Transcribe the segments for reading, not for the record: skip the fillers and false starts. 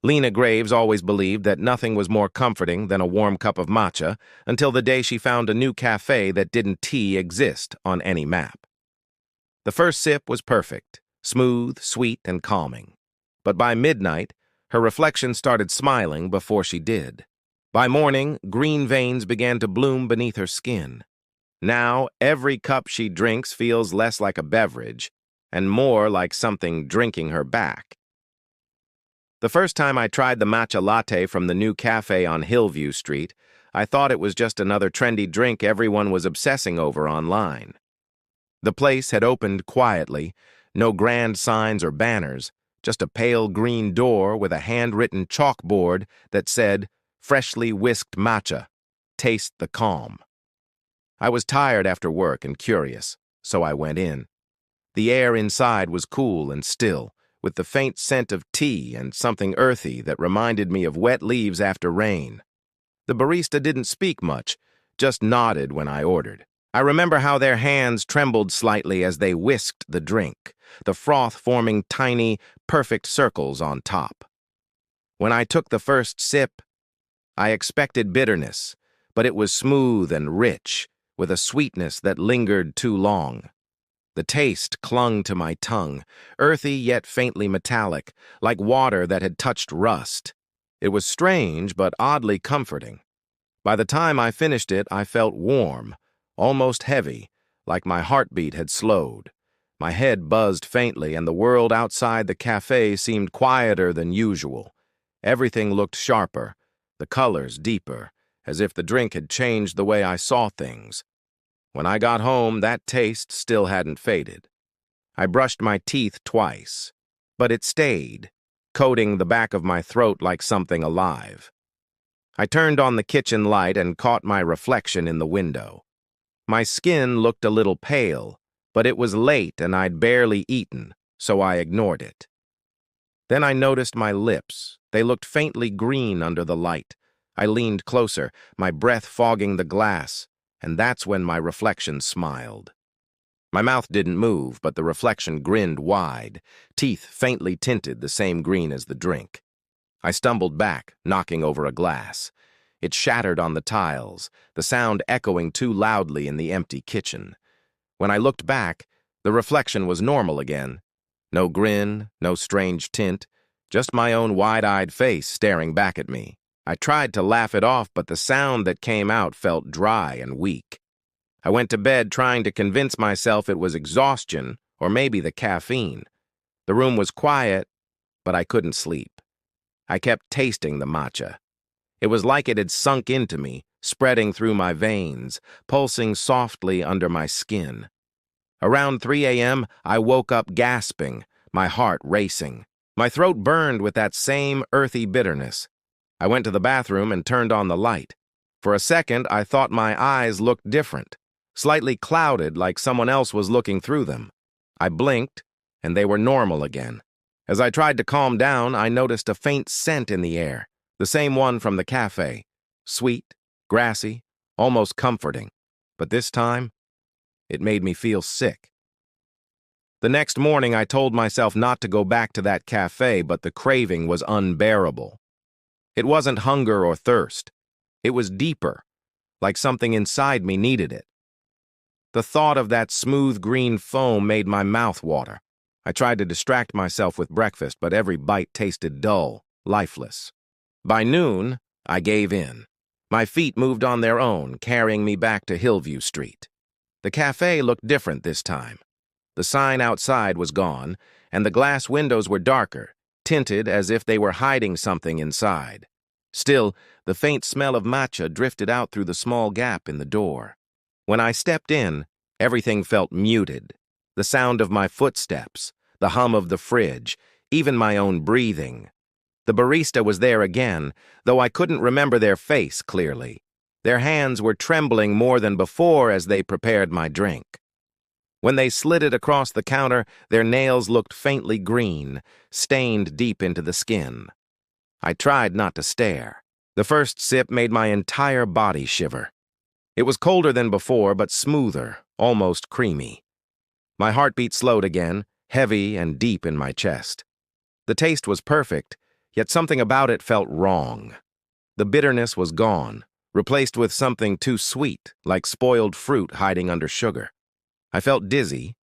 Lena Graves always believed that nothing was more comforting than a warm cup of matcha until the day she found a new cafe that didn't exist on any map. The first sip was perfect, smooth, sweet, and calming. But by midnight, her reflection started smiling before she did. By morning, green veins began to bloom beneath her skin. Now, every cup she drinks feels less like a beverage and more like something drinking her back. The first time I tried the matcha latte from the new cafe on Hillview Street, I thought it was just another trendy drink everyone was obsessing over online. The place had opened quietly, no grand signs or banners, just a pale green door with a handwritten chalkboard that said, "Freshly whisked matcha. Taste the calm." I was tired after work and curious, so I went in. The air inside was cool and still, with the faint scent of tea and something earthy that reminded me of wet leaves after rain. The barista didn't speak much, just nodded when I ordered. I remember how their hands trembled slightly as they whisked the drink, the froth forming tiny, perfect circles on top. When I took the first sip, I expected bitterness, but it was smooth and rich, with a sweetness that lingered too long. The taste clung to my tongue, earthy yet faintly metallic, like water that had touched rust. It was strange but oddly comforting. By the time I finished it, I felt warm, almost heavy, like my heartbeat had slowed. My head buzzed faintly, and the world outside the cafe seemed quieter than usual. Everything looked sharper, the colors deeper, as if the drink had changed the way I saw things. When I got home, that taste still hadn't faded. I brushed my teeth twice, but it stayed, coating the back of my throat like something alive. I turned on the kitchen light and caught my reflection in the window. My skin looked a little pale, but it was late and I'd barely eaten, so I ignored it. Then I noticed my lips. They looked faintly green under the light. I leaned closer, my breath fogging the glass, and that's when my reflection smiled. My mouth didn't move, but the reflection grinned wide, teeth faintly tinted the same green as the drink. I stumbled back, knocking over a glass. It shattered on the tiles, the sound echoing too loudly in the empty kitchen. When I looked back, the reflection was normal again. No grin, no strange tint, just my own wide-eyed face staring back at me. I tried to laugh it off, but the sound that came out felt dry and weak. I went to bed trying to convince myself it was exhaustion or maybe the caffeine. The room was quiet, but I couldn't sleep. I kept tasting the matcha. It was like it had sunk into me, spreading through my veins, pulsing softly under my skin. Around 3 a.m., I woke up gasping, my heart racing. My throat burned with that same earthy bitterness. I went to the bathroom and turned on the light. For a second, I thought my eyes looked different, slightly clouded like someone else was looking through them. I blinked, and they were normal again. As I tried to calm down, I noticed a faint scent in the air, the same one from the cafe. Sweet, grassy, almost comforting. But this time, it made me feel sick. The next morning, I told myself not to go back to that cafe, but the craving was unbearable. It wasn't hunger or thirst. It was deeper, like something inside me needed it. The thought of that smooth green foam made my mouth water. I tried to distract myself with breakfast, but every bite tasted dull, lifeless. By noon, I gave in. My feet moved on their own, carrying me back to Hillview Street. The cafe looked different this time. The sign outside was gone, and the glass windows were darker, tinted as if they were hiding something inside. Still, the faint smell of matcha drifted out through the small gap in the door. When I stepped in, everything felt muted. The sound of my footsteps, the hum of the fridge, even my own breathing. The barista was there again, though I couldn't remember their face clearly. Their hands were trembling more than before as they prepared my drink. When they slid it across the counter, their nails looked faintly green, stained deep into the skin. I tried not to stare. The first sip made my entire body shiver. It was colder than before, but smoother, almost creamy. My heartbeat slowed again, heavy and deep in my chest. The taste was perfect, Yet something about it felt wrong. The bitterness was gone, replaced with something too sweet, like spoiled fruit hiding under sugar. I felt dizzy,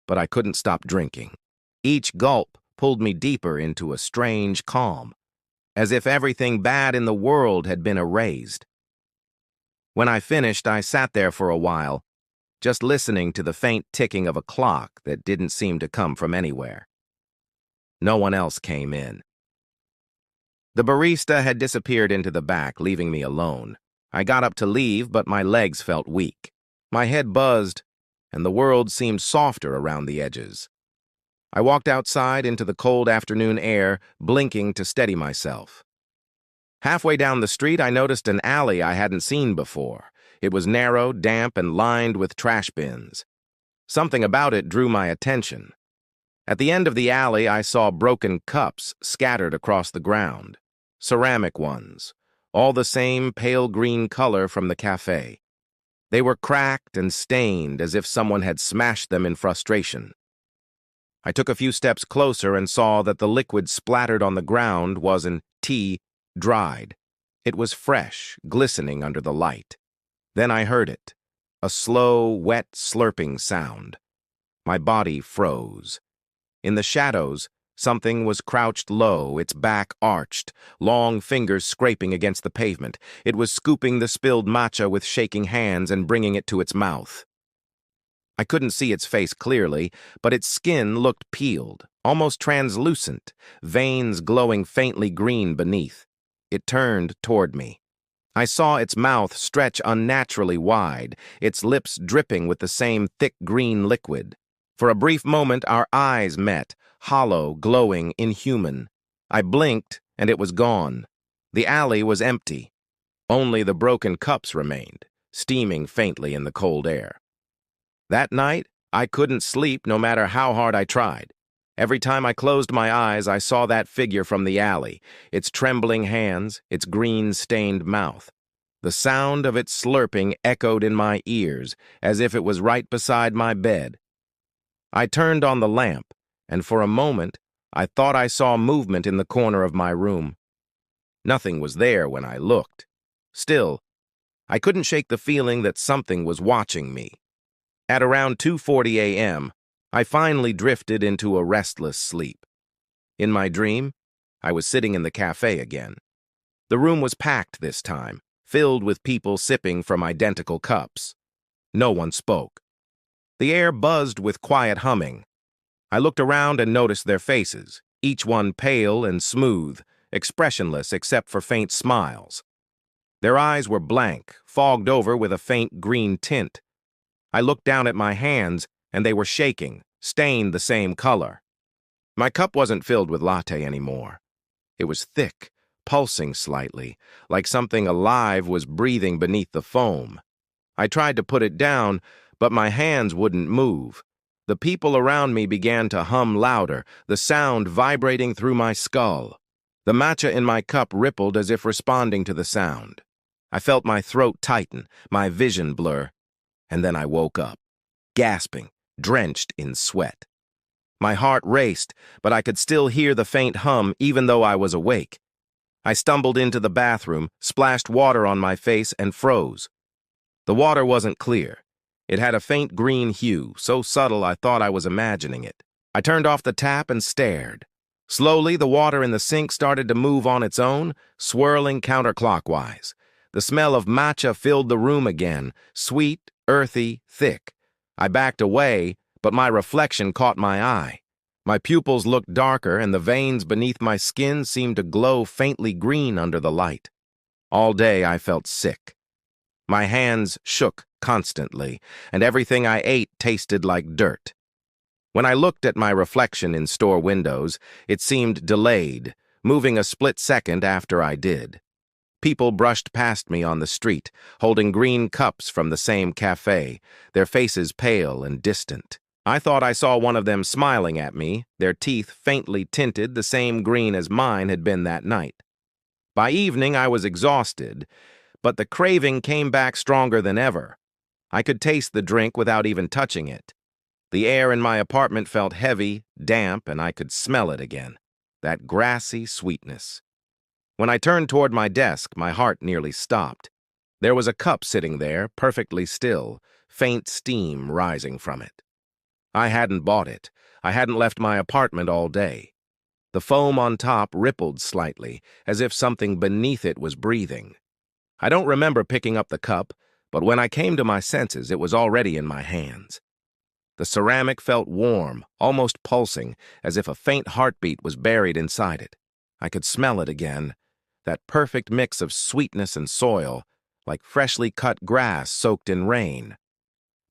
but I couldn't stop drinking. Each gulp pulled me deeper into a strange calm, as if everything bad in the world had been erased. When I finished, I sat there for a while, just listening to the faint ticking of a clock that didn't seem to come from anywhere. No one else came in. The barista had disappeared into the back, leaving me alone. I got up to leave, but my legs felt weak. My head buzzed, and the world seemed softer around the edges. I walked outside into the cold afternoon air, blinking to steady myself. Halfway down the street, I noticed an alley I hadn't seen before. It was narrow, damp, and lined with trash bins. Something about it drew my attention. At the end of the alley, I saw broken cups scattered across the ground. Ceramic ones, all the same pale green color from the café. They were cracked and stained as if someone had smashed them in frustration. I took a few steps closer and saw that the liquid splattered on the ground wasn't tea dried. It was fresh, glistening under the light. Then I heard it, a slow, wet slurping sound. My body froze. In the shadows, something was crouched low, its back arched, long fingers scraping against the pavement. It was scooping the spilled matcha with shaking hands and bringing it to its mouth. I couldn't see its face clearly, but its skin looked peeled, almost translucent, veins glowing faintly green beneath. It turned toward me. I saw its mouth stretch unnaturally wide, its lips dripping with the same thick green liquid. For a brief moment, our eyes met, hollow, glowing, inhuman. I blinked, and it was gone. The alley was empty. Only the broken cups remained, steaming faintly in the cold air. That night, I couldn't sleep no matter how hard I tried. Every time I closed my eyes, I saw that figure from the alley, its trembling hands, its green-stained mouth. The sound of its slurping echoed in my ears, as if it was right beside my bed. I turned on the lamp, and for a moment, I thought I saw movement in the corner of my room. Nothing was there when I looked. Still, I couldn't shake the feeling that something was watching me. At around 2:40 a.m., I finally drifted into a restless sleep. In my dream, I was sitting in the cafe again. The room was packed this time, filled with people sipping from identical cups. No one spoke. The air buzzed with quiet humming. I looked around and noticed their faces, each one pale and smooth, expressionless except for faint smiles. Their eyes were blank, fogged over with a faint green tint. I looked down at my hands, and they were shaking, stained the same color. My cup wasn't filled with latte anymore. It was thick, pulsing slightly, like something alive was breathing beneath the foam. I tried to put it down, but my hands wouldn't move. The people around me began to hum louder, the sound vibrating through my skull. The matcha in my cup rippled as if responding to the sound. I felt my throat tighten, my vision blur, and then I woke up, gasping, drenched in sweat. My heart raced, but I could still hear the faint hum even though I was awake. I stumbled into the bathroom, splashed water on my face, and froze. The water wasn't clear. It had a faint green hue, so subtle I thought I was imagining it. I turned off the tap and stared. Slowly, the water in the sink started to move on its own, swirling counterclockwise. The smell of matcha filled the room again, sweet, earthy, thick. I backed away, but my reflection caught my eye. My pupils looked darker, and the veins beneath my skin seemed to glow faintly green under the light. All day I felt sick. My hands shook constantly, and everything I ate tasted like dirt. When I looked at my reflection in store windows, it seemed delayed, moving a split second after I did. People brushed past me on the street, holding green cups from the same cafe, their faces pale and distant. I thought I saw one of them smiling at me, their teeth faintly tinted the same green as mine had been that night. By evening, I was exhausted, but the craving came back stronger than ever. I could taste the drink without even touching it. The air in my apartment felt heavy, damp, and I could smell it again. That grassy sweetness. When I turned toward my desk, my heart nearly stopped. There was a cup sitting there, perfectly still, faint steam rising from it. I hadn't bought it. I hadn't left my apartment all day. The foam on top rippled slightly, as if something beneath it was breathing. I don't remember picking up the cup, but when I came to my senses, it was already in my hands. The ceramic felt warm, almost pulsing, as if a faint heartbeat was buried inside it. I could smell it again, that perfect mix of sweetness and soil, like freshly cut grass soaked in rain.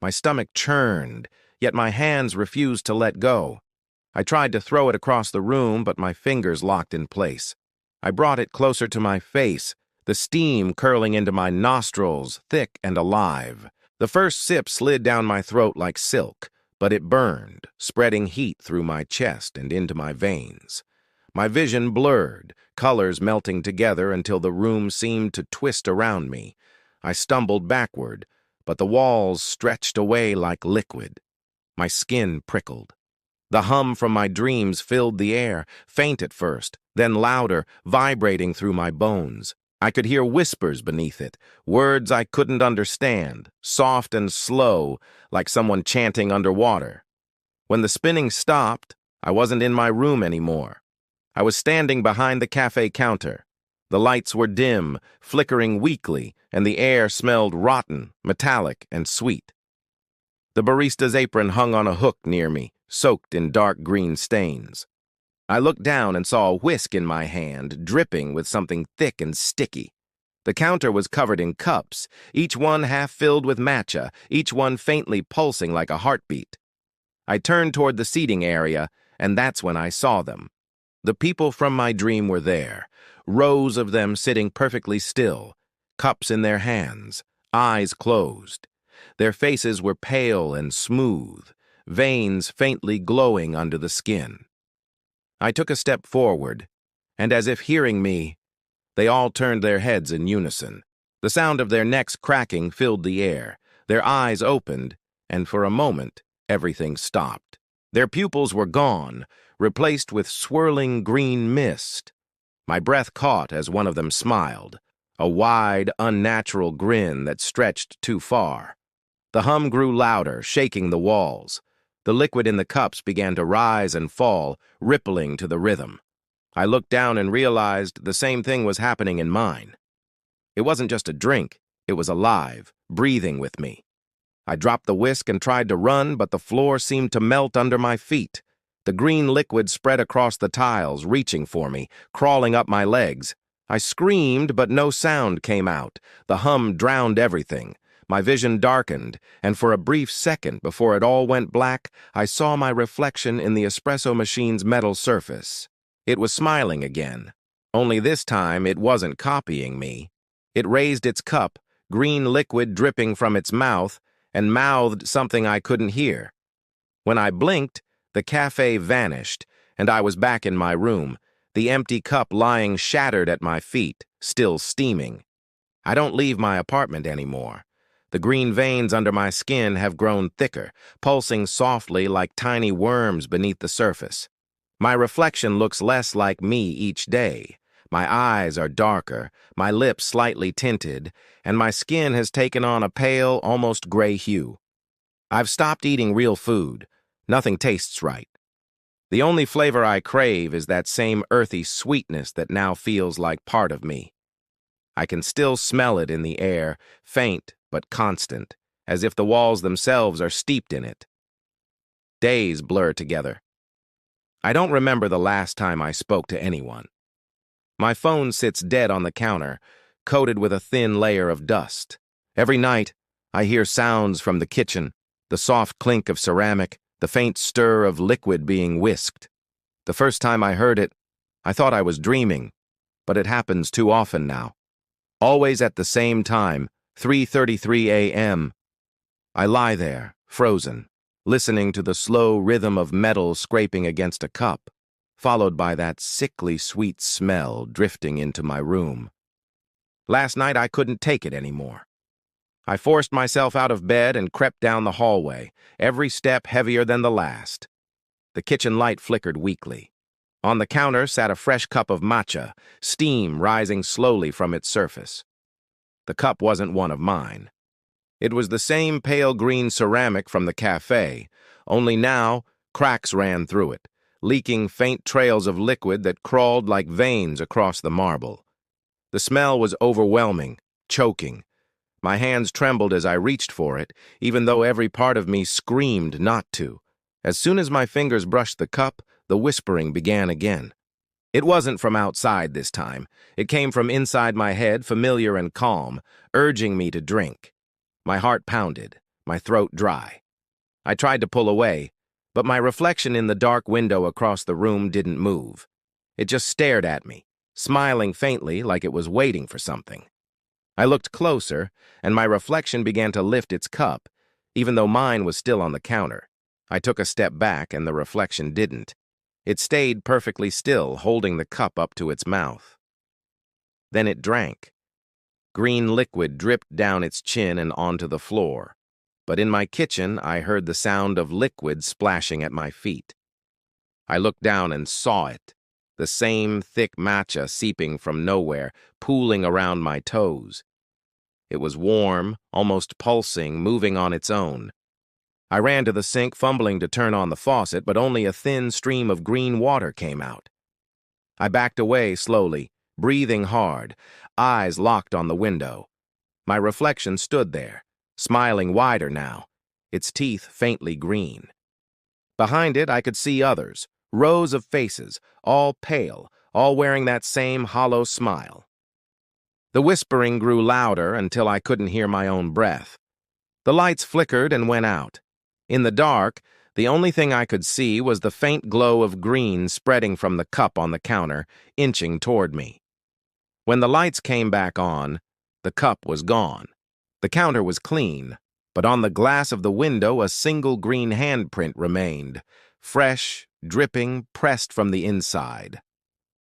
My stomach churned, yet my hands refused to let go. I tried to throw it across the room, but my fingers locked in place. I brought it closer to my face, the steam curling into my nostrils, thick and alive. The first sip slid down my throat like silk, but it burned, spreading heat through my chest and into my veins. My vision blurred, colors melting together until the room seemed to twist around me. I stumbled backward, but the walls stretched away like liquid. My skin prickled. The hum from my dreams filled the air, faint at first, then louder, vibrating through my bones. I could hear whispers beneath it, words I couldn't understand, soft and slow, like someone chanting underwater. When the spinning stopped, I wasn't in my room anymore. I was standing behind the cafe counter. The lights were dim, flickering weakly, and the air smelled rotten, metallic, and sweet. The barista's apron hung on a hook near me, soaked in dark green stains. I looked down and saw a whisk in my hand, dripping with something thick and sticky. The counter was covered in cups, each one half filled with matcha, each one faintly pulsing like a heartbeat. I turned toward the seating area, and that's when I saw them. The people from my dream were there, rows of them sitting perfectly still, cups in their hands, eyes closed. Their faces were pale and smooth, veins faintly glowing under the skin. I took a step forward, and as if hearing me, they all turned their heads in unison. The sound of their necks cracking filled the air. Their eyes opened, and for a moment, everything stopped. Their pupils were gone, replaced with swirling green mist. My breath caught as one of them smiled, a wide, unnatural grin that stretched too far. The hum grew louder, shaking the walls. The liquid in the cups began to rise and fall, rippling to the rhythm. I looked down and realized the same thing was happening in mine. It wasn't just a drink, it was alive, breathing with me. I dropped the whisk and tried to run, but the floor seemed to melt under my feet. The green liquid spread across the tiles, reaching for me, crawling up my legs. I screamed, but no sound came out. The hum drowned everything. My vision darkened, and for a brief second before it all went black, I saw my reflection in the espresso machine's metal surface. It was smiling again. Only this time it wasn't copying me. It raised its cup, green liquid dripping from its mouth, and mouthed something I couldn't hear. When I blinked, the cafe vanished, and I was back in my room, the empty cup lying shattered at my feet, still steaming. I don't leave my apartment anymore. The green veins under my skin have grown thicker, pulsing softly like tiny worms beneath the surface. My reflection looks less like me each day. My eyes are darker, my lips slightly tinted, and my skin has taken on a pale, almost gray hue. I've stopped eating real food. Nothing tastes right. The only flavor I crave is that same earthy sweetness that now feels like part of me. I can still smell it in the air, faint but constant, as if the walls themselves are steeped in it. Days blur together. I don't remember the last time I spoke to anyone. My phone sits dead on the counter, coated with a thin layer of dust. Every night, I hear sounds from the kitchen, the soft clink of ceramic, the faint stir of liquid being whisked. The first time I heard it, I thought I was dreaming, but it happens too often now. Always at the same time, 3:33 a.m. I lie there, frozen, listening to the slow rhythm of metal scraping against a cup, followed by that sickly sweet smell drifting into my room. Last night I couldn't take it anymore. I forced myself out of bed and crept down the hallway, every step heavier than the last. The kitchen light flickered weakly. On the counter sat a fresh cup of matcha, steam rising slowly from its surface. The cup wasn't one of mine. It was the same pale green ceramic from the café, only now cracks ran through it, leaking faint trails of liquid that crawled like veins across the marble. The smell was overwhelming, choking. My hands trembled as I reached for it, even though every part of me screamed not to. As soon as my fingers brushed the cup, the whispering began again. It wasn't from outside this time. It came from inside my head, familiar and calm, urging me to drink. My heart pounded, my throat dry. I tried to pull away, but my reflection in the dark window across the room didn't move. It just stared at me, smiling faintly like it was waiting for something. I looked closer, and my reflection began to lift its cup, even though mine was still on the counter. I took a step back, and the reflection didn't. It stayed perfectly still, holding the cup up to its mouth. Then it drank. Green liquid dripped down its chin and onto the floor. But in my kitchen, I heard the sound of liquid splashing at my feet. I looked down and saw it. The same thick matcha seeping from nowhere, pooling around my toes. It was warm, almost pulsing, moving on its own. I ran to the sink, fumbling to turn on the faucet, but only a thin stream of green water came out. I backed away slowly, breathing hard, eyes locked on the window. My reflection stood there, smiling wider now, its teeth faintly green. Behind it, I could see others, rows of faces, all pale, all wearing that same hollow smile. The whispering grew louder until I couldn't hear my own breath. The lights flickered and went out. In the dark, the only thing I could see was the faint glow of green spreading from the cup on the counter, inching toward me. When the lights came back on, the cup was gone. The counter was clean, but on the glass of the window a single green handprint remained, fresh, dripping, pressed from the inside.